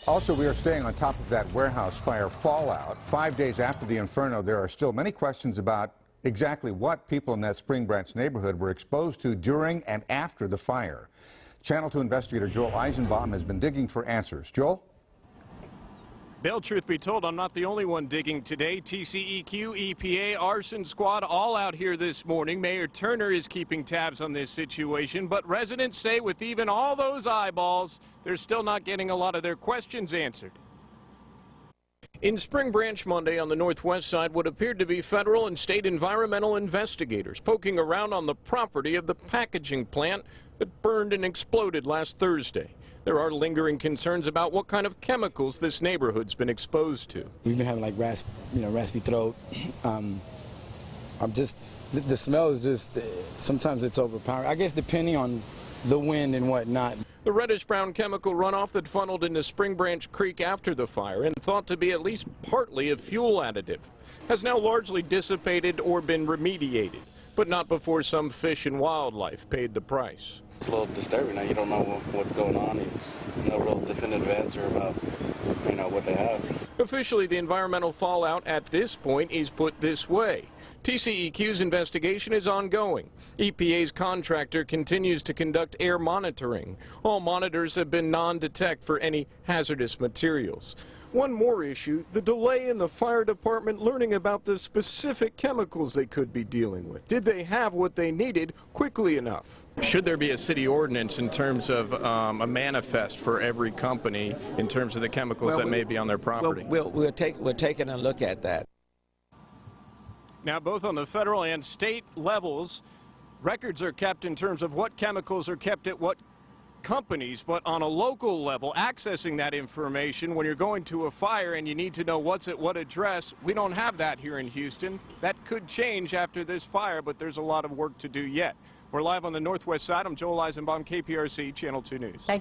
Also, we are staying on top of that warehouse fire fallout. 5 days after the inferno, there are still many questions about exactly what people in that Spring Branch neighborhood were exposed to during and after the fire. Channel 2 investigator Joel Eisenbaum has been digging for answers. Joel? Bill, truth be told, I'm not the only one digging today. TCEQ, EPA, Arson Squad, all out here this morning. Mayor Turner is keeping tabs on this situation, but residents say with even all those eyeballs, they're still not getting a lot of their questions answered. In Spring Branch Monday on the northwest side, what appeared to be federal and state environmental investigators poking around on the property of the packaging plant that burned and exploded last Thursday. There are lingering concerns about what kind of chemicals this neighborhood's been exposed to. We've been having like raspy throat. The smell is just, sometimes it's overpowering. I guess depending on the wind and whatnot. The reddish-brown chemical runoff that funneled into Spring Branch Creek after the fire and thought to be at least partly a fuel additive has now largely dissipated or been remediated, but not before some fish and wildlife paid the price. It's a little disturbing now. You don't know what's going on. There's no real definitive answer about, what they have. Officially, the environmental fallout at this point is put this way. TCEQ's investigation is ongoing. EPA's contractor continues to conduct air monitoring. All monitors have been non-detect for any hazardous materials. One more issue, the delay in the fire department learning about the specific chemicals they could be dealing with. Did they have what they needed quickly enough? Should there be a city ordinance in terms of a manifest for every company in terms of the chemicals that may be on their property? We're taking a look at that. Now, both on the federal and state levels, records are kept in terms of what chemicals are kept at what companies, but on a local level, accessing that information when you're going to a fire and you need to know what's at what address, we don't have that here in Houston. That could change after this fire, but there's a lot of work to do yet. We're live on the northwest side. I'm Joel Eisenbaum, KPRC, Channel 2 News. Thank you.